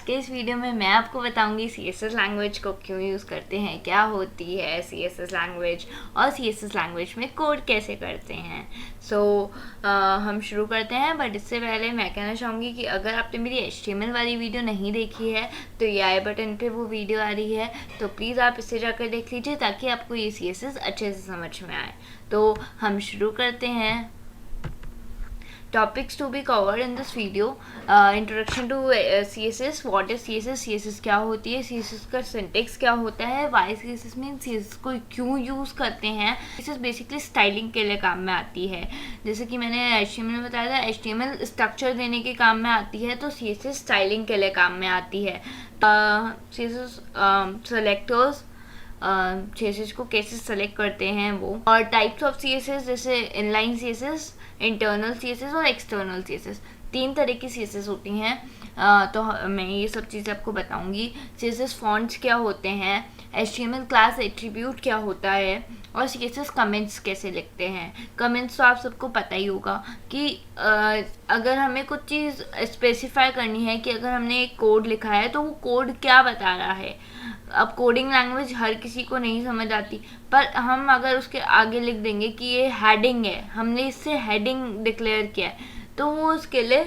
के इस वीडियो में मैं आपको बताऊंगी CSS लैंग्वेज को क्यों यूज़ करते हैं, क्या होती है CSS लैंग्वेज और CSS लैंग्वेज में कोड कैसे करते हैं। हम शुरू करते हैं। बट इससे पहले मैं कहना चाहूँगी कि अगर आपने मेरी HTML वाली वीडियो नहीं देखी है तो ये आई बटन पे वो वीडियो आ रही है, तो प्लीज़ आप इसे जाकर देख लीजिए ताकि आपको ये CSS अच्छे से समझ में आए। तो हम शुरू करते हैं। Topics to be covered in this video: introduction to CSS, what is CSS, CSS क्या होती है, CSS का सिंटेक्स क्या होता है, why CSS मीन CSS को क्यों यूज़ करते हैं। CSS बेसिकली स्टाइलिंग के लिए काम में आती है। जैसे कि मैंने HTML में बताया था, HTML स्ट्रक्चर देने के काम में आती है, तो CSS स्टाइलिंग के लिए काम में आती है। CSS सेलेक्टर्स, CSS को कैसे सेलेक्ट करते हैं वो, और टाइप्स ऑफ CSS जैसे इनलाइन CSS, इंटरनल CSS और एक्सटर्नल CSS, 3 तरह की CSS होती हैं। तो मैं ये सब चीज़ें आपको बताऊंगी। CSS फॉन्ट्स क्या होते हैं, HTML क्लास एट्रीब्यूट क्या होता है, और CSS कमेंट्स कैसे लिखते हैं। कमेंट्स तो आप सबको पता ही होगा कि अगर हमें कुछ चीज़ स्पेसिफाई करनी है कि अगर हमने एक कोड लिखा है तो वो कोड क्या बता रहा है। अब कोडिंग लैंग्वेज हर किसी को नहीं समझ आती, पर हम अगर उसके आगे लिख देंगे कि ये हेडिंग है, हमने इससे हेडिंग डिक्लेयर किया है, तो वो उसके लिए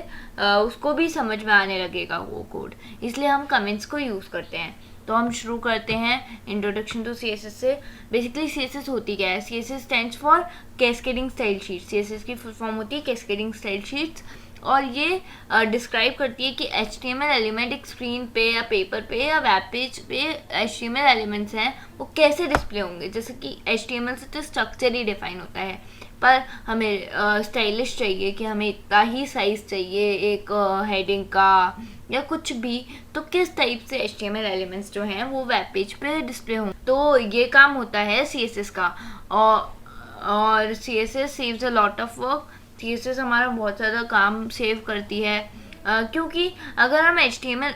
उसको भी समझ में आने लगेगा वो कोड। इसलिए हम कमेंट्स को यूज़ करते हैं। तो हम शुरू करते हैं इंट्रोडक्शन टू CSS से। बेसिकली CSS होती क्या है? CSS stands for cascading style sheets. CSS की फुल फॉर्म होती है कैस्केडिंग स्टाइल शीट्स, और ये डिस्क्राइब करती है कि HTML एलिमेंट एक स्क्रीन पे या पेपर पे या वेब पेज पे HTML एलिमेंट्स हैं वो कैसे डिस्प्ले होंगे। जैसे कि HTML से तो स्ट्रक्चर ही डिफाइन होता है, पर हमें स्टाइलिश चाहिए कि हमें इतना ही साइज़ चाहिए एक हेडिंग का या कुछ भी, तो किस टाइप से HTML एलिमेंट्स जो हैं वो वेब पेज पे डिस्प्ले हों। तो ये काम होता है CSS का। और CSS saves a lot of work. CSS हमारा बहुत ज़्यादा काम सेव करती है, क्योंकि अगर हम HTML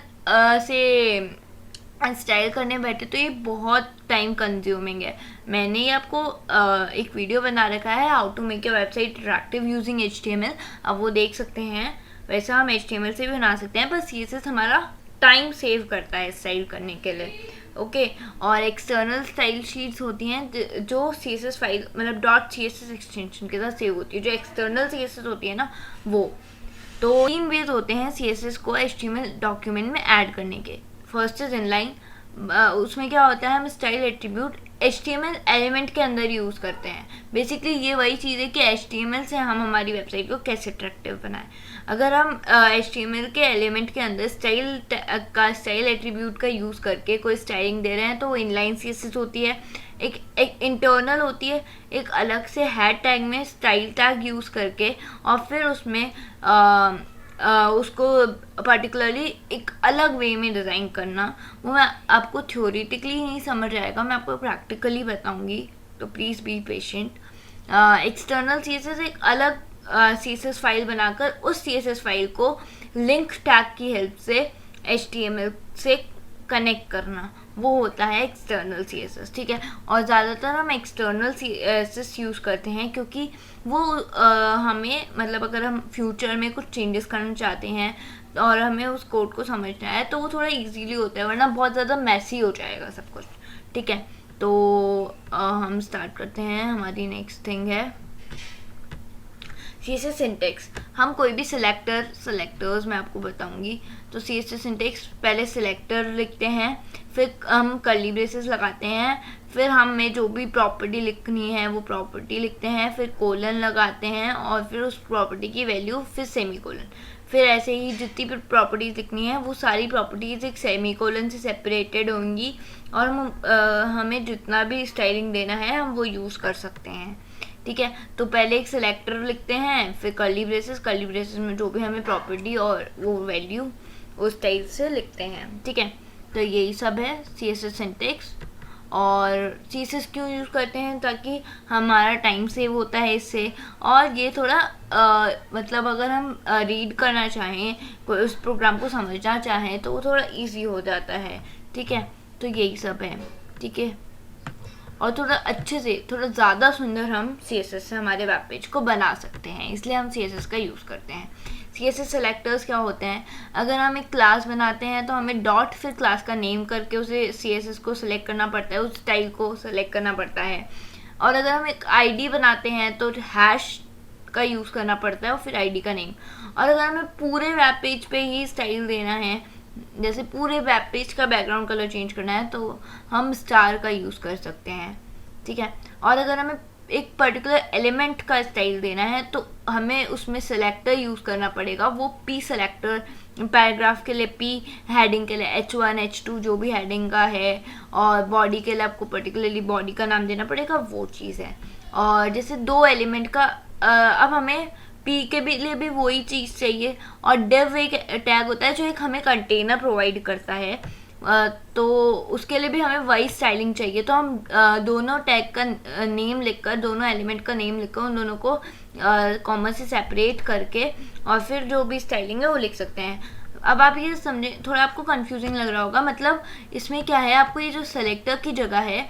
से स्टाइल करने बैठे तो ये बहुत टाइम कंज्यूमिंग है। मैंने ये आपको एक वीडियो बना रखा है, how to make your website attractive using HTML, अब वो देख सकते हैं। वैसा हम HTML से भी बना सकते हैं, पर CSS हमारा टाइम सेव करता है स्टाइल करने के लिए। ओके। और एक्सटर्नल स्टाइल शीट्स होती हैं जो CSS फाइल मतलब .css एक्सटेंशन के साथ सेव होती है। जो एक्सटर्नल CSS होती है ना वो, तो 3 वेज होते हैं CSS को HTML डॉक्यूमेंट में ऐड करने के। First is inline. उसमें क्या होता है, हम स्टाइल एट्रीब्यूट HTML एलिमेंट के अंदर यूज़ करते हैं। बेसिकली ये वही चीज़ है कि HTML से हम हमारी वेबसाइट को कैसे अट्रैक्टिव बनाएं। अगर हम HTML के एलिमेंट के अंदर स्टाइल एट्रीब्यूट का यूज़ करके कोई स्टाइलिंग दे रहे हैं तो वो इनलाइन CSS होती है। एक इंटरनल होती है, एक अलग से हैड टैग में स्टाइल टैग यूज़ करके, और फिर उसमें उसको पर्टिकुलरली एक अलग वे में डिज़ाइन करना। वो मैं आपको थ्योरेटिकली नहीं समझ आएगा, मैं आपको प्रैक्टिकली बताऊंगी, तो please be patient. External CSS एक अलग CSS फाइल बनाकर उस CSS फाइल को लिंक टैग की हेल्प से HTML से कनेक्ट करना, वो होता है एक्सटर्नल CSS। ठीक है। और ज़्यादातर हम एक्सटर्नल CSS यूज़ करते हैं क्योंकि वो हमें मतलब अगर हम फ्यूचर में कुछ चेंजेस करना चाहते हैं और हमें उस कोड को समझना है तो वो थोड़ा इजीली होता है, वरना बहुत ज़्यादा मैसी हो जाएगा सब कुछ। ठीक है। तो हम स्टार्ट करते हैं। हमारी नेक्स्ट थिंग है CSS सिंटेक्स। हम कोई भी सेलेक्टर्स मैं आपको बताऊंगी। तो CSS सिंटेक्स, पहले सिलेक्टर लिखते हैं, फिर हम कर्ली ब्रेसेस लगाते हैं, फिर हमें जो भी प्रॉपर्टी लिखनी है वो प्रॉपर्टी लिखते हैं, फिर कोलन लगाते हैं, और फिर उस प्रॉपर्टी की वैल्यू, फिर सेमी कोलन। फिर ऐसे ही जितनी भी प्रॉपर्टीज़ लिखनी है वो सारी प्रॉपर्टीज़ एक सेमी कोलन से सेपरेटेड होंगी, और हमें जितना भी स्टाइलिंग देना है हम वो यूज़ कर सकते हैं। ठीक है। तो पहले एक सिलेक्टर लिखते हैं, फिर कर्ली ब्रेसेस में जो भी हमें प्रॉपर्टी और वो वैल्यू उस टाइप से लिखते हैं। ठीक है। तो यही सब है CSS सिंटेक्स। और CSS क्यों यूज़ करते हैं? ताकि हमारा टाइम सेव होता है इससे, और ये थोड़ा मतलब अगर हम रीड करना चाहें, कोई उस प्रोग्राम को समझना चाहें तो वो थोड़ा इजी हो जाता है। ठीक है। तो यही सब है। ठीक है। और थोड़ा अच्छे से, थोड़ा ज़्यादा सुंदर हम CSS से हमारे वेब पेज को बना सकते हैं, इसलिए हम CSS का यूज़ करते हैं। CSS सेलेक्टर्स क्या होते हैं, अगर हम एक क्लास बनाते हैं तो हमें डॉट फिर क्लास का नेम करके उसे CSS को सिलेक्ट करना पड़ता है, उस स्टाइल को सिलेक्ट करना पड़ता है। और अगर हम एक ID बनाते हैं तो हैश का यूज़ करना पड़ता है और फिर ID का नेम। और अगर हमें पूरे वेब पेज पे ही स्टाइल देना है, जैसे पूरे वेब पेज का बैकग्राउंड कलर चेंज करना है, तो हम स्टार का यूज़ कर सकते हैं, ठीक है। और अगर हमें एक पर्टिकुलर एलिमेंट का स्टाइल देना है तो हमें उसमें सेलेक्टर यूज़ करना पड़ेगा, वो P सेलेक्टर, पैराग्राफ के लिए P, हेडिंग के लिए H1 H2 जो भी हेडिंग का है, और बॉडी के लिए आपको पर्टिकुलरली बॉडी का नाम देना पड़ेगा, वो चीज़ है। और जैसे 2 एलिमेंट का अब हमें P के भी लिए भी वही चीज़ चाहिए। और डेव एक टैग होता है जो एक हमें कंटेनर प्रोवाइड करता है, तो उसके लिए भी हमें वही स्टाइलिंग चाहिए। तो हम दोनों टैग का नेम लिखकर, दोनों एलिमेंट का नेम लिखकर, उन दोनों को कॉमा से सेपरेट करके और फिर जो भी स्टाइलिंग है वो लिख सकते हैं। अब आप ये समझे, थोड़ा आपको कंफ्यूजिंग लग रहा होगा, मतलब इसमें क्या है, आपको ये जो सेलेक्टर की जगह है,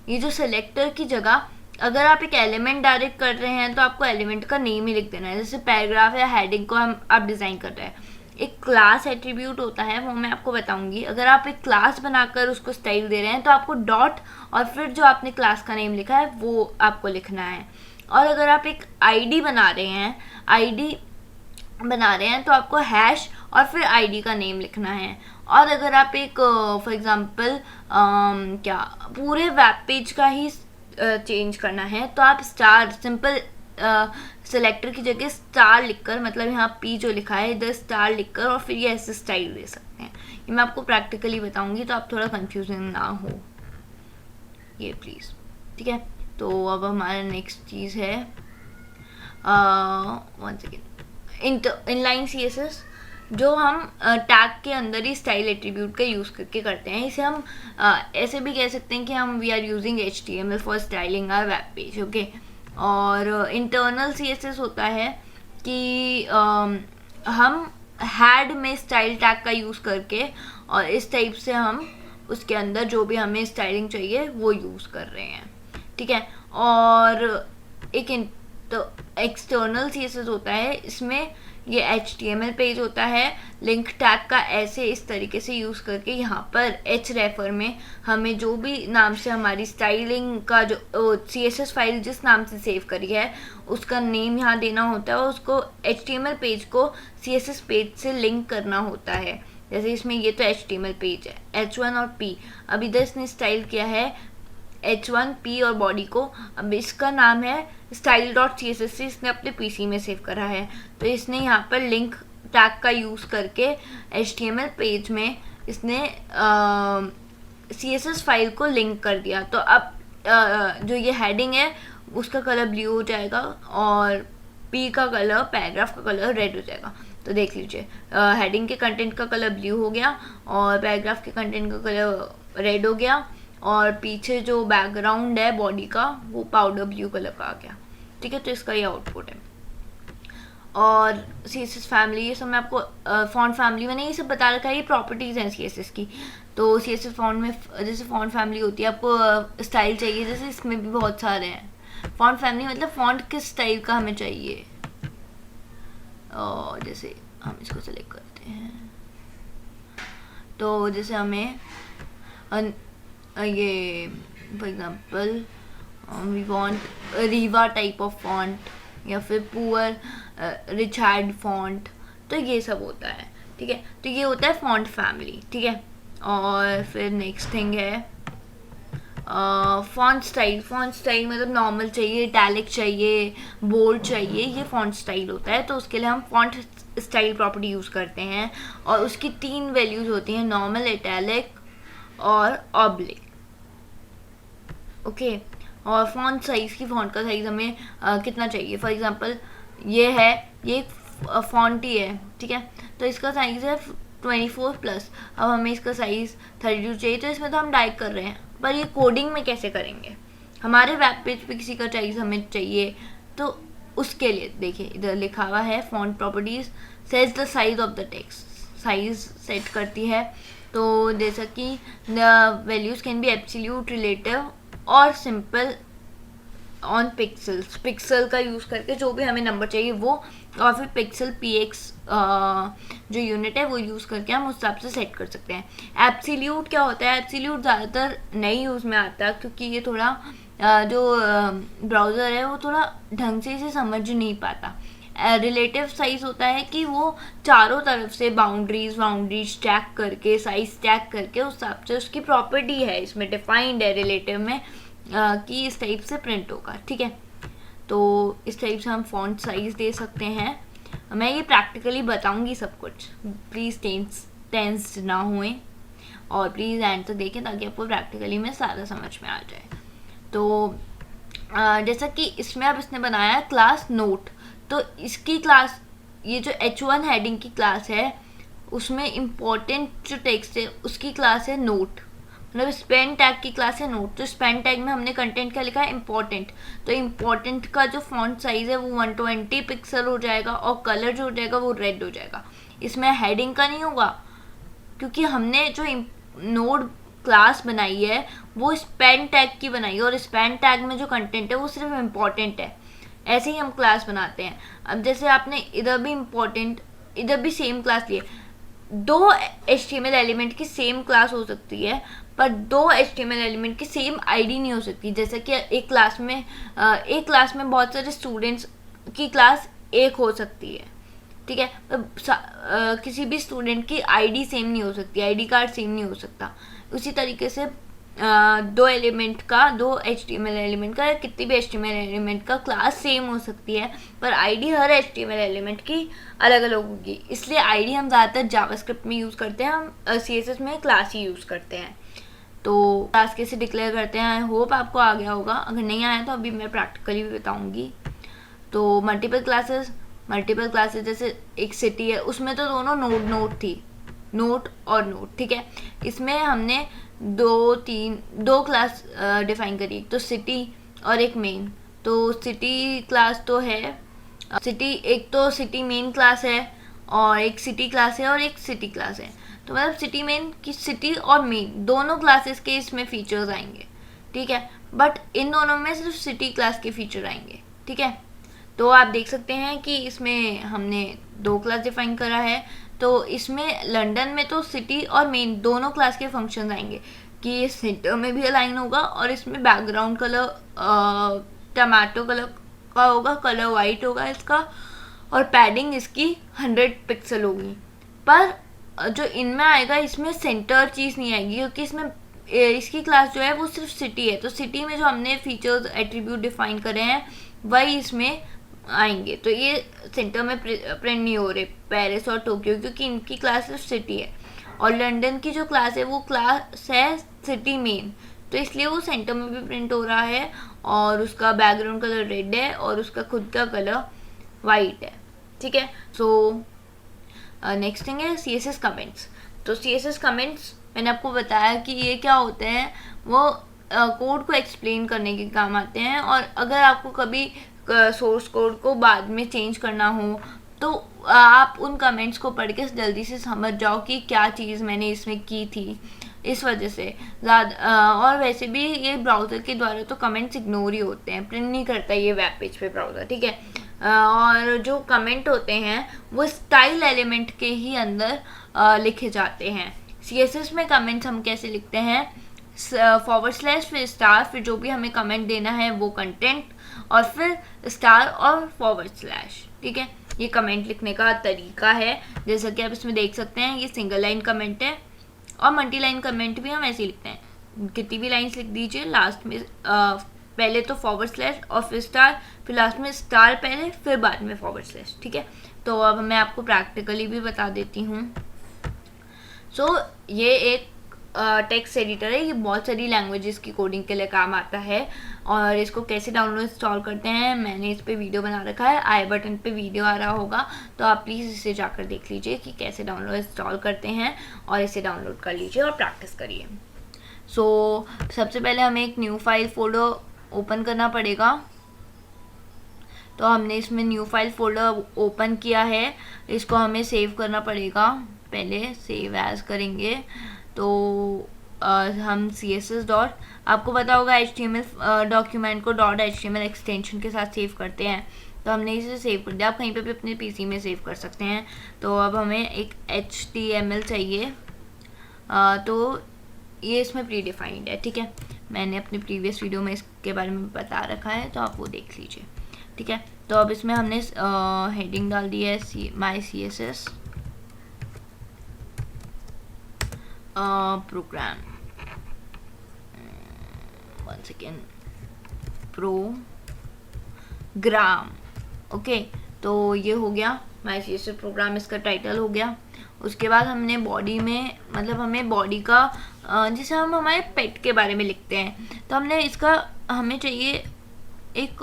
ये जो सेलेक्टर की जगह अगर आप एक एलिमेंट डायरेक्ट कर रहे हैं तो आपको एलिमेंट का नेम ही लिख देना है। जैसे पैराग्राफ या हेडिंग को आप डिज़ाइन कर रहे हैं, एक क्लास एट्रीब्यूट होता है, वो मैं आपको बताऊंगी। अगर आप एक क्लास बनाकर उसको स्टाइल दे रहे हैं तो आपको डॉट और फिर जो आपने क्लास का नेम लिखा है वो आपको लिखना है। और अगर आप एक ID बना रहे हैं तो आपको हैश और फिर ID का नेम लिखना है। और अगर आप एक फॉर एग्जांपल क्या पूरे वेब पेज का ही चेंज करना है तो आप स्टार, सिंपल सेलेक्टर की जगह स्टार लिखकर, मतलब यहाँ P जो लिखा है इधर स्टार लिखकर और फिर ये ऐसे स्टाइल दे सकते हैं। ये मैं आपको प्रैक्टिकली बताऊंगी तो आप थोड़ा कंफ्यूजन ना हो ये प्लीज़, ठीक है। तो अब हमारा नेक्स्ट चीज़ है वन सेकेंड, इनलाइन CSS, जो हम टैग के अंदर ही स्टाइल एट्रीब्यूट का यूज़ करके करते हैं। इसे हम ऐसे भी कह सकते हैं कि हम we are using HTML for styling our web page, okay. और इंटरनल CSS होता है कि हम हैड में स्टाइल टैग का यूज़ करके और इस टाइप से हम उसके अंदर जो भी हमें स्टाइलिंग चाहिए वो यूज़ कर रहे हैं, ठीक है। और एक तो एक्सटर्नल CSS होता है, इसमें ये HTML पेज होता है, लिंक टैग का ऐसे इस तरीके से यूज़ करके यहाँ पर hreffer में हमें जो भी नाम से हमारी स्टाइलिंग का जो CSS फाइल जिस नाम से सेव करी है उसका नेम यहाँ देना होता है और उसको HTML पेज को CSS पेज से लिंक करना होता है। जैसे इसमें ये तो HTML पेज है H1 और P, अब इधर इसने स्टाइल किया है H1 P और बॉडी को, अब इसका नाम है style.css से इसने अपने PC में सेव करा है, तो इसने यहाँ पर लिंक टैग का यूज़ करके HTML पेज में इसने CSS फाइल को लिंक कर दिया। तो अब जो ये हेडिंग है उसका कलर ब्लू हो जाएगा और P का कलर, पैराग्राफ का कलर रेड हो जाएगा। तो देख लीजिए, हेडिंग के कंटेंट का कलर ब्लू हो गया और पैराग्राफ के कंटेंट का कलर रेड हो गया और पीछे जो बैकग्राउंड है बॉडी का वो पाउडर ब्लू कलर का आ गया, ठीक है। तो इसका ये आउटपुट है। और CSS फैमिली, ये सब मैं आपको फॉन्ट फैमिली मैंने ये सब बता रखा है, ये प्रॉपर्टीज़ हैं CSS की। तो CSS फॉन्ट में जैसे फॉन्ट फैमिली होती है, आपको स्टाइल चाहिए, जैसे इसमें भी बहुत सारे हैं। फॉन्ट फैमिली मतलब फॉन्ट किस स्टाइल का हमें चाहिए, और जैसे हम इसको सेलेक्ट करते हैं तो जैसे हमें ये फॉर एग्जांपल वी वांट रीवा टाइप ऑफ फॉन्ट या फिर पुअर रिचर्ड फॉन्ट, तो ये सब होता है, ठीक है। तो ये होता है फॉन्ट फैमिली, ठीक है। और फिर नेक्स्ट थिंग है फॉन्ट स्टाइल। फॉन्ट स्टाइल मतलब नॉर्मल चाहिए, इटैलिक चाहिए, बोल्ड चाहिए, ये फॉन्ट स्टाइल होता है। तो उसके लिए हम फॉन्ट स्टाइल प्रॉपर्टी यूज़ करते हैं और उसकी 3 वैल्यूज़ होती हैं, नॉर्मल, इटैलिक और ऑब्लिक, ओके। और फॉन्ट साइज़ की, फॉन्ट का साइज़ हमें कितना चाहिए, फॉर एग्जांपल ये है, ये फॉन्ट ही है, ठीक है। तो इसका साइज़ है 24+, अब हमें इसका साइज़ 32 चाहिए, तो इसमें तो हम टाइप कर रहे हैं, पर ये कोडिंग में कैसे करेंगे, हमारे वेब पेज पे किसी का साइज़ हमें चाहिए, तो उसके लिए देखिए इधर लिखा हुआ है font properties sets the size of the text, size set करती है। तो जैसा कि the values can be absolute, relative और सिंपल ऑन पिक्सल्स, पिक्सल का यूज़ करके जो भी हमें नंबर चाहिए वो, और फिर पिक्सल px जो यूनिट है वो यूज़ करके हम उस हिसाब से सेट कर सकते हैं। एब्सोल्यूट क्या होता है? एब्सोल्यूट ज़्यादातर नहीं यूज़ में आता क्योंकि ये थोड़ा जो ब्राउज़र है वो थोड़ा ढंग से इसे समझ नहीं पाता। रिलेटिव साइज होता है कि वो चारों तरफ से बाउंड्रीज टैग करके, साइज टैग करके उस हिसाब से उसकी प्रॉपर्टी है इसमें डिफाइंड है रिलेटिव में कि इस टाइप से प्रिंट होगा, ठीक है। तो इस टाइप से हम फॉन्ट साइज दे सकते हैं। मैं ये प्रैक्टिकली बताऊंगी सब कुछ, प्लीज़ टेंस्ड ना हुए और प्लीज़ एंड तक देखें ताकि आपको प्रैक्टिकली में सारा समझ में आ जाए। तो जैसा कि इसमें अब इसने बनाया है क्लास नोट, तो इसकी क्लास, ये जो H1 हेडिंग की क्लास है उसमें इम्पोर्टेंट जो टेक्स्ट है उसकी क्लास है नोट, मतलब स्पेन टैग की क्लास है नोट। तो स्पेन टैग में हमने कंटेंट क्या लिखा है? इम्पोर्टेंट। तो इम्पोर्टेंट का जो फॉन्ट साइज है वो 120 पिक्सल हो जाएगा और कलर जो हो जाएगा वो रेड हो जाएगा। इसमें हेडिंग का नहीं होगा क्योंकि हमने जो नोट क्लास बनाई है वो स्पेन टैग की बनाई है और स्पेन टैग में जो कंटेंट है वो सिर्फ इम्पोर्टेंट है। ऐसे ही हम क्लास बनाते हैं। अब जैसे आपने इधर भी इम्पोर्टेंट, इधर भी सेम क्लास लिए, दो HTML एलिमेंट की सेम क्लास हो सकती है पर दो HTML एलिमेंट की सेम आईडी नहीं हो सकती। जैसे कि एक क्लास में बहुत सारे स्टूडेंट्स की क्लास एक हो सकती है, ठीक है। तो किसी भी स्टूडेंट की आईडी सेम नहीं हो सकती, आईडी कार्ड सेम नहीं हो सकता। उसी तरीके से दो HTML एलिमेंट का या कितनी भी HTML एलिमेंट का क्लास सेम हो सकती है पर आईडी हर HTML एलिमेंट की अलग अलग होगी। इसलिए आईडी हम ज़्यादातर जावास्क्रिप्ट में यूज़ करते हैं, हम CSS में क्लास ही यूज़ करते हैं। तो क्लास कैसे डिक्लेयर करते हैं, आई होप आपको आ गया होगा। अगर नहीं आया तो अभी मैं प्रैक्टिकली भी बताऊँगी। तो मल्टीपल क्लासेस जैसे एक सिटी है, उसमें तो दोनों नोट थी, नोट और नोट, ठीक है। इसमें हमने दो क्लास डिफाइन करी, एक तो सिटी और एक मेन। तो सिटी क्लास तो है एक तो सिटी मेन क्लास है और एक सिटी क्लास है और एक सिटी क्लास है। तो मतलब सिटी मेन की सिटी और मेन दोनों क्लासेस के इसमें फीचर्स आएंगे, ठीक है। बट इन दोनों में सिर्फ सिटी क्लास के फीचर आएंगे, ठीक है। तो आप देख सकते हैं कि इसमें हमने दो क्लास डिफाइन करा है। तो इसमें लंदन में तो सिटी और मेन दोनों क्लास के फंक्शंस आएंगे कि ये सेंटर में भी अलाइन होगा और इसमें बैकग्राउंड कलर टमाटो कलर का होगा, कलर वाइट होगा इसका, और पैडिंग इसकी 100 पिक्सल होगी। पर जो इनमें आएगा इसमें सेंटर चीज़ नहीं आएगी क्योंकि इसमें इसकी क्लास जो है वो सिर्फ सिटी है। तो सिटी में जो हमने फीचर्स एट्रीब्यूट डिफाइन करे हैं वही इसमें आएंगे। तो ये सेंटर में प्रिंट नहीं हो रहे पेरिस और टोक्यो क्योंकि इनकी क्लास सिर्फ सिटी है। और लंदन की जो क्लास है वो क्लास है सिटी मेन, तो इसलिए वो सेंटर में भी प्रिंट हो रहा है और उसका बैकग्राउंड कलर रेड है और उसका खुद का कलर वाइट है, ठीक है। सो नेक्स्ट थिंग है CSS कमेंट्स। तो CSS कमेंट्स मैंने आपको बताया कि ये क्या होते हैं, वो कोड को एक्सप्लेन करने के काम आते हैं। और अगर आपको कभी सोर्स कोड को बाद में चेंज करना हो तो आप उन कमेंट्स को पढ़ के जल्दी से समझ जाओ कि क्या चीज़ मैंने इसमें की थी, इस वजह से ज़्यादा। और वैसे भी ये ब्राउज़र के द्वारा तो कमेंट्स इग्नोर ही होते हैं, प्रिंट नहीं करता ये वेब पेज पे ब्राउज़र, ठीक है। और जो कमेंट होते हैं वो स्टाइल एलिमेंट के ही अंदर लिखे जाते हैं। CSS में कमेंट्स हम कैसे लिखते हैं, / फिर स्टार, फिर जो भी हमें कमेंट देना है वो कंटेंट, और फिर स्टार और /, ठीक है। ये कमेंट लिखने का तरीका है। जैसा कि आप इसमें देख सकते हैं ये सिंगल लाइन कमेंट है और मल्टी लाइन कमेंट भी हम ऐसे ही लिखते हैं। कितनी भी लाइन्स लिख दीजिए, लास्ट में पहले तो / और फिर स्टार, फिर लास्ट में स्टार पहले फिर बाद में /, ठीक है। तो अब मैं आपको प्रैक्टिकली भी बता देती हूँ। सो ये एक टेक्स्ट एडिटर है, ये बहुत सारी लैंग्वेजेस की कोडिंग के लिए काम आता है। और इसको कैसे डाउनलोड इंस्टॉल करते हैं मैंने इस पे वीडियो बना रखा है, आई बटन पे वीडियो आ रहा होगा, तो आप प्लीज़ इसे जाकर देख लीजिए कि कैसे डाउनलोड इंस्टॉल करते हैं और इसे डाउनलोड कर लीजिए और प्रैक्टिस करिए। सो सबसे पहले हमें एक न्यू फाइल फोल्डर ओपन करना पड़ेगा। तो हमने इसमें न्यू फाइल फोल्डर ओपन किया है, इसको हमें सेव करना पड़ेगा। पहले सेव एज करेंगे तो हम CSS डॉट, आपको पता होगा HTML डॉक्यूमेंट को .html एक्सटेंशन के साथ सेव करते हैं, तो हमने इसे सेव कर दिया। आप कहीं पे भी अपने PC में सेव कर सकते हैं। तो अब हमें एक HTML चाहिए, तो ये इसमें प्री डिफाइंड है, ठीक है। मैंने अपने प्रीवियस वीडियो में इसके बारे में बता रखा है, तो आप वो देख लीजिए, ठीक है। तो अब इसमें हमने हेडिंग डाल दी है my CSS program, one second, program, okay. तो ये हो गया माई CSS प्रोग्राम, इसका टाइटल हो गया। उसके बाद हमने बॉडी में, मतलब हमें बॉडी का जैसे हम हमारे पेट के बारे में लिखते हैं, तो हमने इसका, हमें चाहिए एक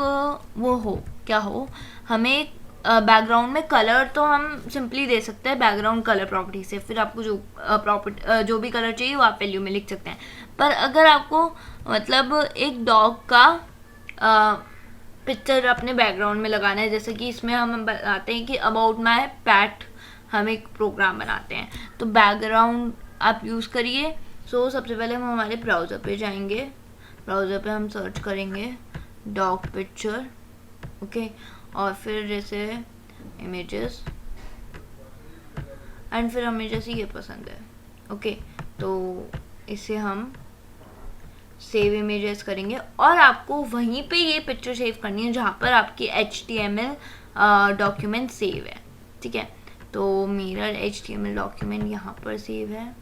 वो हो, क्या हो, हमें एक बैकग्राउंड में कलर, तो हम सिंपली दे सकते हैं बैकग्राउंड कलर प्रॉपर्टी से, फिर आपको जो भी कलर चाहिए वो आप वैल्यू में लिख सकते हैं। पर अगर आपको मतलब एक डॉग का पिक्चर अपने बैकग्राउंड में लगाना है, जैसे कि इसमें हम बताते हैं कि अबाउट माई पैट, हम एक प्रोग्राम बनाते हैं, तो बैकग्राउंड आप यूज़ करिए। सो सबसे पहले हम हमारे ब्राउज़र पे जाएंगे, ब्राउज़र पे हम सर्च करेंगे डॉग पिक्चर, ओके, और फिर जैसे इमेजेस, एंड फिर हमें जैसे ये पसंद है, ओके, तो इसे हम सेव इमेजेस करेंगे, और आपको वहीं पे ये पिक्चर सेव करनी है जहाँ पर आपकी HTML डॉक्यूमेंट सेव है, ठीक है। तो मेरा HTML डॉक्यूमेंट यहाँ पर सेव है,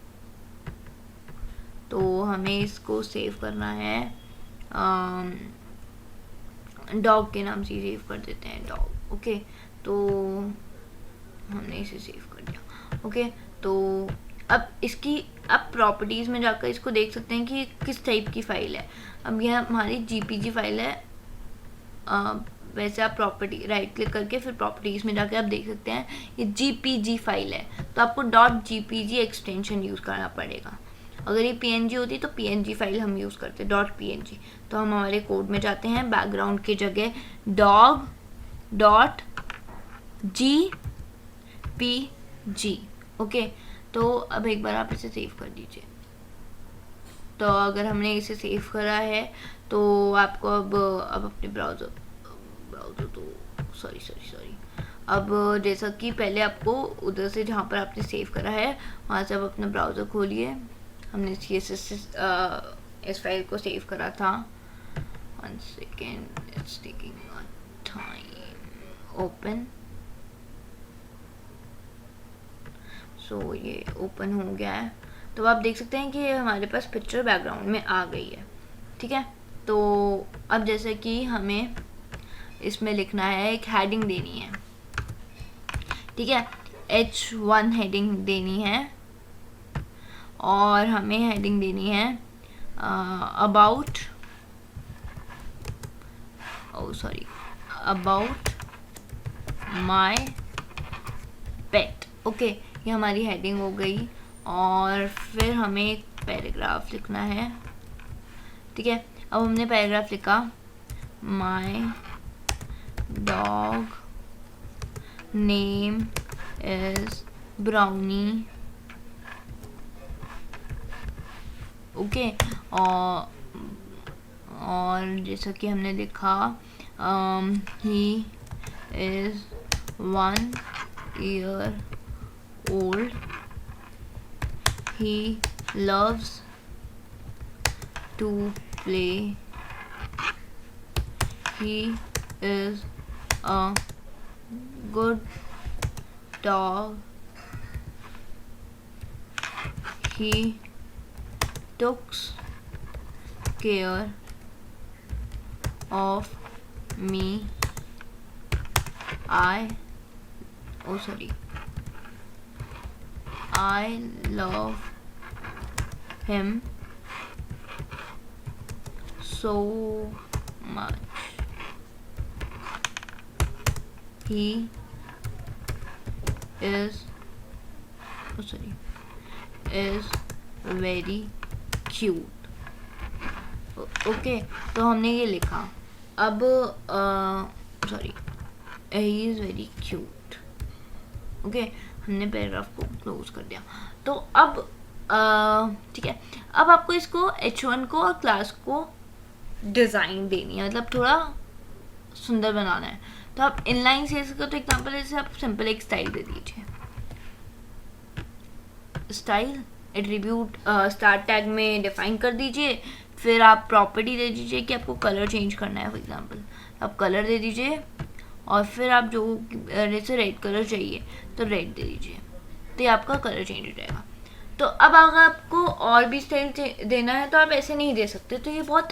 तो हमें इसको सेव करना है, डॉग के नाम से सेव कर देते हैं, डॉग, ओके। तो हमने इसे सेव कर दिया, ओके। तो अब इसकी, आप प्रॉपर्टीज़ में जाकर इसको देख सकते हैं कि किस टाइप की फ़ाइल है। अब यह हमारी JPG फाइल है, वैसे आप प्रॉपर्टी राइट क्लिक करके फिर प्रॉपर्टीज़ में जाके आप देख सकते हैं ये JPG फाइल है, तो आपको .jpg एक्सटेंशन यूज़ करना पड़ेगा। अगर ये PNG होती तो PNG फाइल हम यूज़ करते .png। तो हम हमारे कोड में जाते हैं, बैकग्राउंड की जगह .jpg, ओके। तो अब एक बार आप इसे सेव कर दीजिए। तो अगर हमने इसे सेव करा है तो आपको अब अपने ब्राउज़र तो सॉरी अब जैसा कि पहले आपको उधर से जहाँ पर आपने सेव करा है वहाँ से आप अपना ब्राउज़र खोलिए। हमने CSS इस फाइल को सेव करा था, 1 second, it's taking time, open. So ये ओपन हो गया है, तो आप देख सकते हैं कि हमारे पास पिक्चर बैकग्राउंड में आ गई है, ठीक है। तो अब जैसे कि हमें इसमें लिखना है, एक हेडिंग देनी है, ठीक है, H1 हेडिंग देनी है, और हमें हेडिंग देनी है अबाउट माय पेट, ओके। ये हमारी हेडिंग हो गई, और फिर हमें एक पैराग्राफ लिखना है, ठीक है। अब हमने पैराग्राफ लिखा, my dog name is brownie, okay. और जैसा कि हमने लिखा, he is 1 year old, he loves to play, he is a good dog, he takes care of me, I love him so much, he is very cute, okay. तो हमने ये लिखा, अब he is very cute, okay. हमने paragraph को close कर दिया। तो अब ठीक है, अब आपको इसको H1 को और क्लास को डिज़ाइन देनी है, मतलब थोड़ा सुंदर बनाना है। तो आप इनलाइन सीएसएस का तो एग्जांपल जैसे आप सिंपल एक स्टाइल दे दीजिए, स्टाइल एट्रीब्यूट स्टार्ट टैग में डिफाइन कर दीजिए। फिर आप प्रॉपर्टी दे दीजिए कि आपको कलर चेंज करना है, फॉर एग्जांपल आप कलर दे दीजिए, और फिर आप जो जैसे रेड कलर चाहिए तो रेड दे दीजिए, तो ये आपका कलर चेंज हो जाएगा। तो अब अगर आपको और भी स्टाइल देना है तो आप ऐसे नहीं दे सकते, तो ये बहुत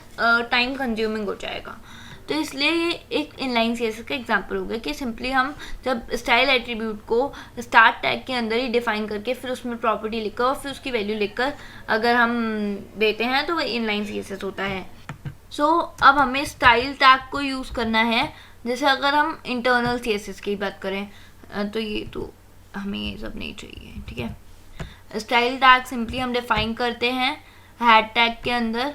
टाइम कंज्यूमिंग हो जाएगा। तो इसलिए ये एक इनलाइन सीएसएस का एग्जांपल हो गया कि सिंपली हम जब स्टाइल एट्रीब्यूट को स्टार्ट टैग के अंदर ही डिफाइन करके फिर उसमें प्रॉपर्टी लिखकर और फिर उसकी वैल्यू लिखकर अगर हम देते हैं तो वो इनलाइन सीएसएस होता है। सो अब हमें स्टाइल टैग को यूज़ करना है। जैसे अगर हम इंटरनल सीएसएस की बात करें तो ये तो हमें ये सब नहीं चाहिए, ठीक है। स्टाइल टैग सिंपली हम डिफाइन करते हैं हैड टैग के अंदर,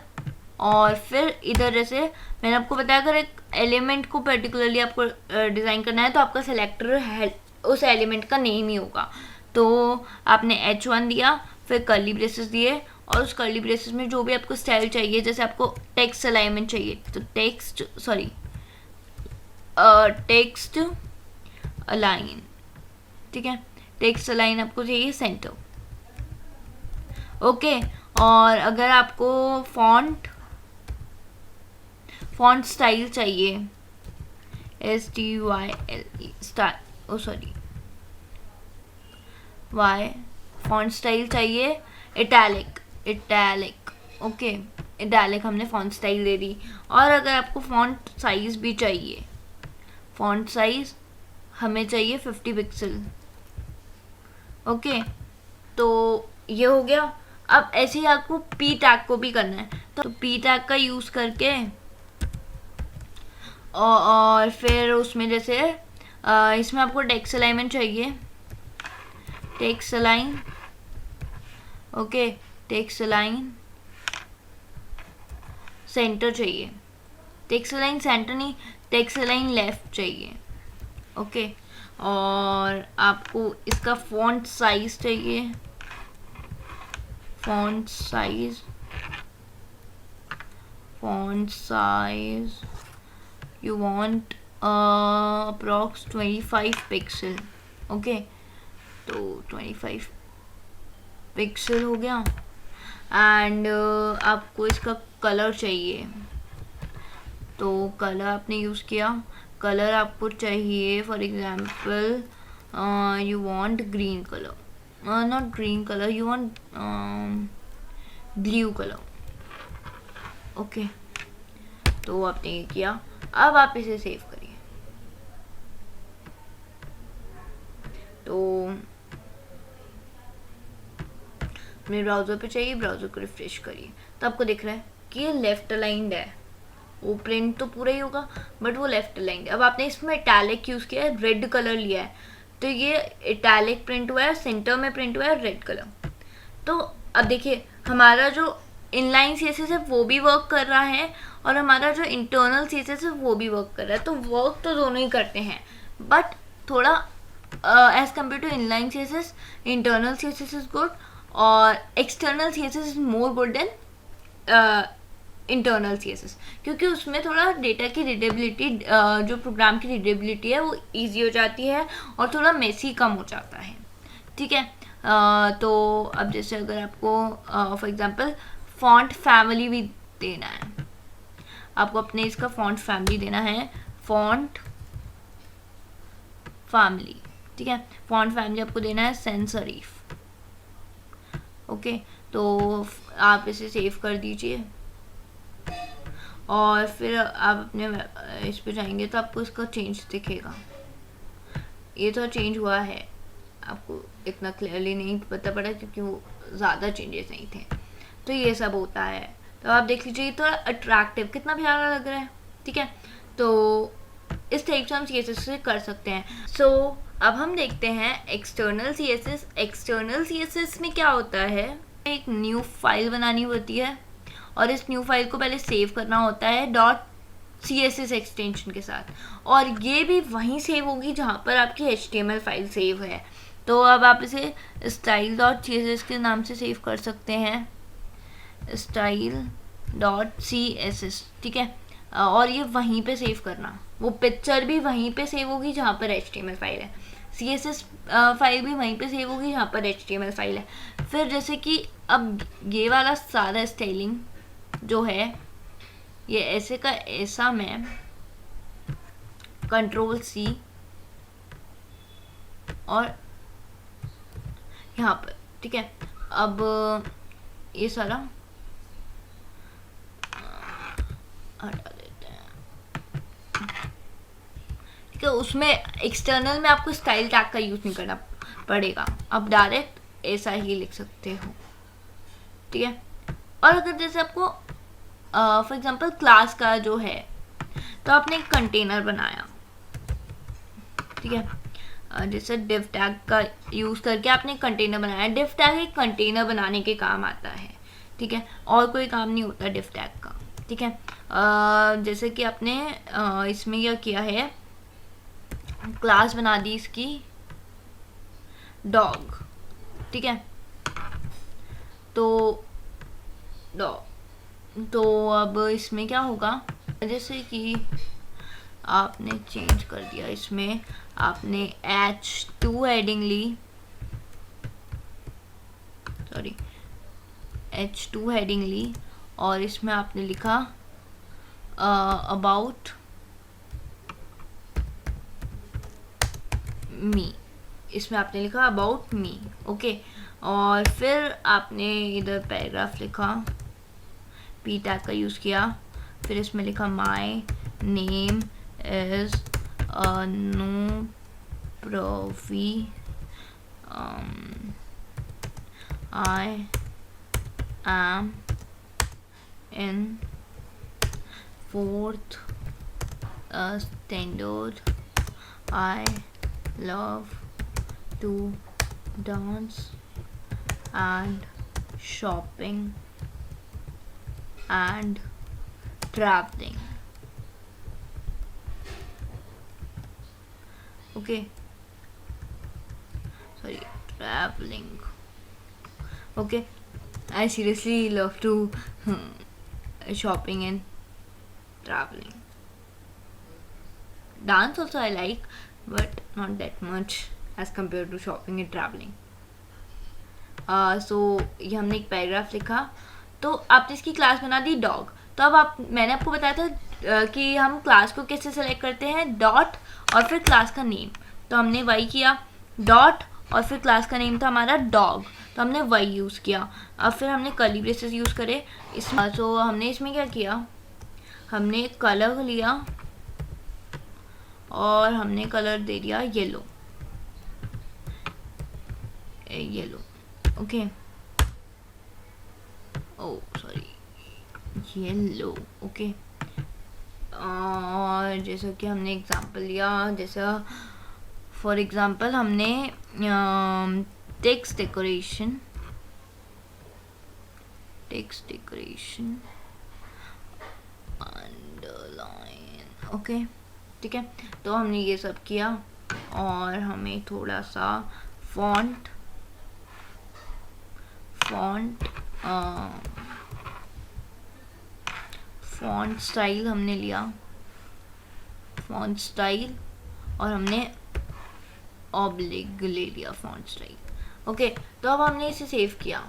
और फिर इधर जैसे मैंने आपको बताया अगर एक एलिमेंट को पर्टिकुलरली आपको डिज़ाइन करना है तो आपका सेलेक्टर उस एलिमेंट का नेम ही होगा। तो आपने H1 दिया, फिर कर्ली ब्रेसेस दिए, और उस कर्ली ब्रेसेस में जो भी आपको स्टाइल चाहिए, जैसे आपको टेक्स्ट अलाइनमेंट चाहिए तो टेक्स्ट अलाइन, ठीक है, टेक्स्ट अलाइन आपको चाहिए सेंटर, ओके। और अगर आपको फॉन्ट स्टाइल चाहिए STYLE फॉन्ट स्टाइल चाहिए इटैलिक, ओके, इटैलिक हमने फॉन्ट स्टाइल दे दी। और अगर आपको फॉन्ट साइज भी चाहिए, फॉन्ट साइज हमें चाहिए 50 पिक्सल, ओके, तो ये हो गया। अब ऐसे ही आपको P टैग को भी करना है, तो P टैग का यूज़ करके और फिर उसमें जैसे इसमें आपको टेक्स्ट अलाइनमेंट चाहिए, text align, okay, text align centre चाहिए, टेक्स्ट अलाइन सेंटर नहीं, टेक्स्ट अलाइन लेफ्ट चाहिए, ओके। और आपको इसका फॉन्ट साइज चाहिए, font size you want approx 25 pixel, okay, तो 25 पिक्सल हो गया। एंड आपको इसका कलर चाहिए, तो कलर आपने यूज़ किया, कलर आपको चाहिए for example you want green colour, not green colour, you want blue colour, okay. तो आपने ये किया, अब आप इसे सेव करिए। तो मेरे ब्राउज़र पे चाहिए, ब्राउज़र को रिफ्रेश करिए, तो आपको दिख रहा है कि ये लेफ्ट अलाइंड है, वो प्रिंट तो पूरा ही होगा बट वो लेफ्ट अलाइंड है। अब आपने इसमें इटैलिक यूज़ किया है, रेड कलर लिया है, तो ये इटैलिक प्रिंट हुआ है, सेंटर में प्रिंट हुआ है रेड कलर। तो अब देखिए हमारा जो इनलाइन सीएसएस है वो भी वर्क कर रहा है और हमारा जो इंटरनल सीएसएस है वो भी वर्क कर रहा है। तो वर्क तो दोनों ही करते हैं, बट थोड़ा as compare to inline CSS internal CSS is good और external CSS is more good than internal CSS, क्योंकि उसमें थोड़ा डेटा की रीडेबिलिटी, जो प्रोग्राम की रीडेबिलिटी है वो ईजी हो जाती है और थोड़ा मेसी कम हो जाता है, ठीक है। तो अब जैसे अगर आपको फॉर एग्जांपल फॉन्ट फैमिली भी देना है, आपको अपने इसका फॉन्ट फैमिली देना है, फॉन्ट फैमिली, ठीक है, फॉन्ट फैमिली आपको देना है सैंस सेरिफ, ओके। तो आप इसे सेव कर दीजिए और फिर आप अपने इस पे जाएंगे तो आपको इसका चेंज दिखेगा, ये तो चेंज हुआ है, आपको इतना क्लियरली नहीं पता पड़ा क्योंकि वो ज़्यादा चेंजेस नहीं थे। तो ये सब होता है, तो आप देख लीजिए थोड़ा अट्रैक्टिव कितना प्यारा लग रहा है, ठीक है। तो इस टाइप से हम CSS से कर सकते हैं। सो अब हम देखते हैं एक्सटर्नल CSS। एक्सटर्नल CSS में क्या होता है, एक न्यू फाइल बनानी होती है और इस न्यू फाइल को पहले सेव करना होता है .css एक्सटेंशन के साथ, और ये भी वहीं सेव होगी जहाँ पर आपकी HTML फाइल सेव है, तो अब आप इसे style dot C S S के नाम से सेव कर सकते हैं, style dot C S S, ठीक है। और ये वहीं पे सेव करना, वो पिक्चर भी वहीं पे सेव होगी जहाँ पर HTML फाइल है, CSS फाइल भी वहीं पे सेव होगी जहाँ पर HTML फाइल है। फिर जैसे कि अब ये वाला सारा स्टाइलिंग जो है ये ऐसे का ऐसा मैं Ctrl+C और यहाँ पर, ठीक है। अब ये सारा हटा देते हैं, ठीक है। उसमें एक्सटर्नल में आपको स्टाइल टैग का यूज नहीं करना पड़ेगा, आप डायरेक्ट ऐसा ही लिख सकते हो, ठीक है। और अगर जैसे आपको फॉर एग्जांपल क्लास का जो है, तो आपने एक कंटेनर बनाया, ठीक है। जैसे div टैग का यूज करके आपने कंटेनर बनाया, div टैग एक कंटेनर बनाने के काम आता है, ठीक है, और कोई काम नहीं होता div टैग का, ठीक है। जैसे कि आपने इसमें क्या किया है, क्लास बना दी इसकी डॉग, ठीक है। तो डॉग, तो अब इसमें क्या होगा, जैसे कि आपने चेंज कर दिया, इसमें आपने H2 हेडिंग ली, सॉरी H2 हेडिंग ली, और इसमें आपने लिखा अबाउट मी, इसमें आपने लिखा अबाउट मी, ओके। और फिर आपने इधर पैराग्राफ लिखा, P टैग का यूज़ किया, फिर इसमें लिखा my name is Anu Pravi, I am in 4th standard, I love to dance and shopping and traveling, okay, sorry, traveling, okay. I seriously love to shopping and traveling. Dance also I like, but not that much as compared to shopping and traveling. So ये हमने एक paragraph लिखा, तो आपने इसकी class बना दी dog. तो अब मैंने आपको बताया था कि हम क्लास को कैसे सेलेक्ट करते हैं, डॉट और फिर क्लास का नेम। तो हमने वही किया, डॉट और फिर क्लास का नेम था हमारा डॉग, तो हमने वही यूज़ किया। अब फिर हमने कर्ली ब्रेसेस यूज़ करे इसमें, तो हमने इसमें क्या किया, हमने कलर लिया और हमने कलर दे दिया येलो, येलो, ओके, ओ सॉरी येलो, ओके। और जैसा कि हमने एग्जांपल लिया, जैसा फॉर एग्जांपल हमने टेक्स्ट डेकोरेशन अंडरलाइन, ओके, ठीक है। तो हमने ये सब किया और हमें थोड़ा सा फॉन्ट स्टाइल हमने लिया, फॉन्ट स्टाइल, और हमने ऑब्लिग ले लिया फॉन्ट स्टाइल, ओके। तो अब हमने इसे सेव किया।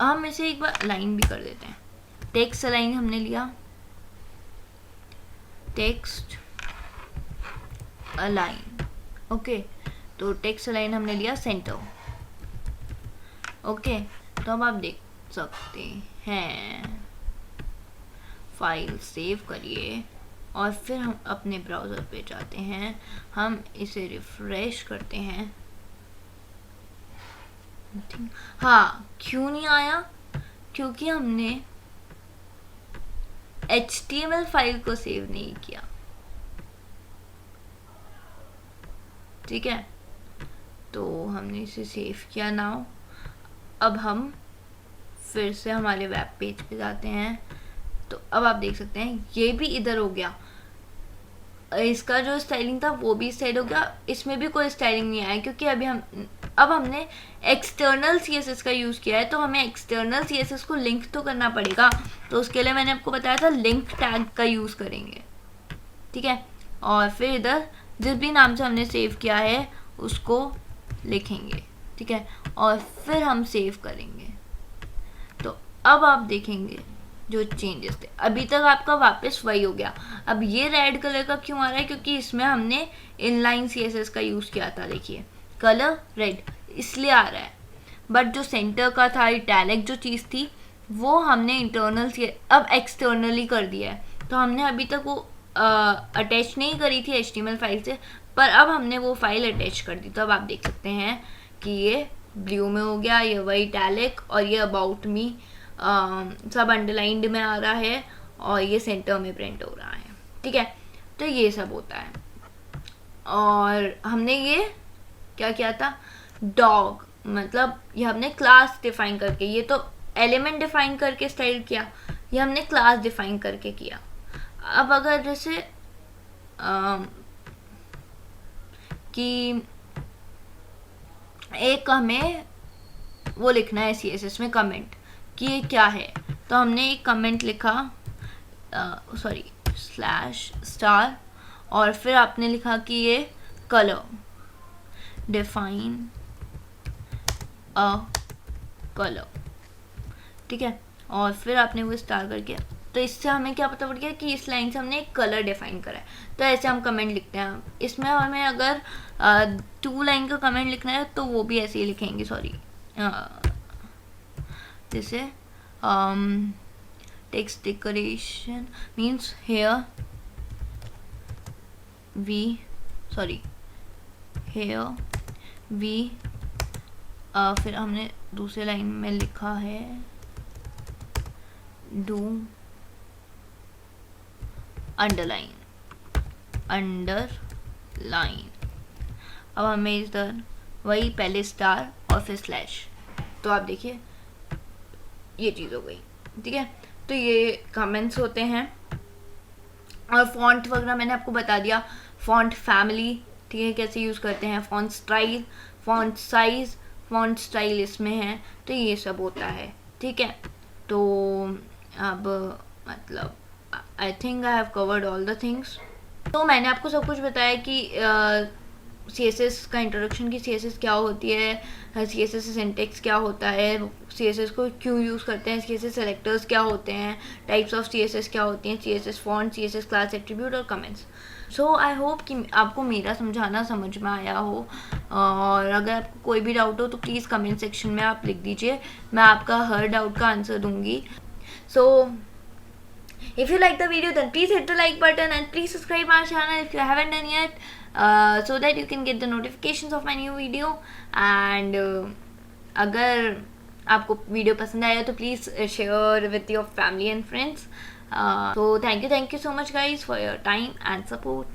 हम इसे एक बार अलाइन भी कर देते हैं, टेक्स्ट अलाइन हमने लिया, टेक्स्ट अलाइन, ओके। तो टेक्स्ट अलाइन हमने लिया सेंटर, ओके। तो अब आप देख सकते हैं, फाइल सेव करिए और फिर हम अपने ब्राउज़र पे जाते हैं, हम इसे रिफ्रेश करते हैं। हाँ, क्यों नहीं आया, क्योंकि हमने HTML फाइल को सेव नहीं किया, ठीक है। तो हमने इसे सेव किया नाउ। अब हम फिर से हमारे वेब पेज पे जाते हैं, तो अब आप देख सकते हैं ये भी इधर हो गया, इसका जो स्टाइलिंग था वो भी सेट हो गया, इसमें भी कोई स्टाइलिंग नहीं आया क्योंकि अब हमने एक्सटर्नल CSS का यूज़ किया है, तो हमें एक्सटर्नल CSS को लिंक तो करना पड़ेगा। तो उसके लिए मैंने आपको बताया था लिंक टैग का यूज़ करेंगे, ठीक है। और फिर इधर जिस भी नाम से हमने सेव किया है उसको लिखेंगे, ठीक है, और फिर हम सेव करेंगे। तो अब आप देखेंगे जो चेंजेस थे, अभी तक आपका वापस वही हो गया। अब ये रेड कलर का क्यों आ रहा है, क्योंकि इसमें हमने इनलाइन CSS का यूज़ किया था, देखिए कलर रेड इसलिए आ रहा है। बट जो सेंटर का था इटैलिक जो चीज़ थी वो हमने इंटरनल से अब एक्सटर्नली कर दिया है। तो हमने अभी तक वो अटैच नहीं करी थी HTML फाइल से, पर अब हमने वो फाइल अटैच कर दी। तो अब आप देख सकते हैं कि ये ब्लू में हो गया, ये वही इटैलिक, और ये अबाउट मी सब अंडरलाइंड में आ रहा है, और ये सेंटर में प्रिंट हो रहा है, ठीक है। तो ये सब होता है। और हमने ये क्या किया था, डॉग मतलब ये हमने क्लास डिफाइन करके, ये तो एलिमेंट डिफाइन करके स्टाइल किया, ये हमने क्लास डिफाइन करके किया। अब अगर जैसे कि एक हमें वो लिखना है CSS में कमेंट कि ये क्या है, तो हमने एक कमेंट लिखा /* और फिर आपने लिखा कि ये कलर डिफाइन अ कलर, ठीक है, और फिर आपने वो स्टार करके, तो इससे हमें क्या पता पड़ गया कि इस लाइन से हमने एक कलर डिफाइन करा है। तो ऐसे हम कमेंट लिखते हैं। इसमें हमें अगर 2 लाइन का कमेंट लिखना है तो वो भी ऐसे ही लिखेंगे, जैसे text decoration means here we फिर हमने दूसरे लाइन में लिखा है डू अंडरलाइन। अब हमें इधर वही पहले स्टार और फिर स्लैश, तो आप देखिए ये चीज़ हो गई, ठीक है। तो ये कमेंट्स होते हैं। और फॉन्ट वगैरह मैंने आपको बता दिया, फॉन्ट फैमिली, ठीक है, कैसे यूज़ करते हैं, font style, font size, font style इसमें है, तो ये सब होता है, ठीक है। तो अब मतलब I think I have covered all the things. तो मैंने आपको सब कुछ बताया कि CSS का इंट्रोडक्शन की CSS क्या होती है, CSS सिंटेक्स क्या होता है, CSS को क्यों यूज़ करते हैं, CSS सेलेक्टर्स क्या होते हैं, टाइप्स ऑफ CSS क्या होती हैं, CSS font, CSS class attribute और कमेंट्स। सो आई होप कि आपको मेरा समझाना समझ में आया हो, और अगर आपको कोई भी डाउट हो तो प्लीज़ कमेंट सेक्शन में आप लिख दीजिए, मैं आपका हर डाउट का आंसर दूंगी। सो if you like the video, then please hit the like button and please subscribe my channel if you haven't done yet, so that you can get the notifications of my new video. And अगर आपको video पसंद आया तो please share with your family and friends. So thank you so much guys for your time and support.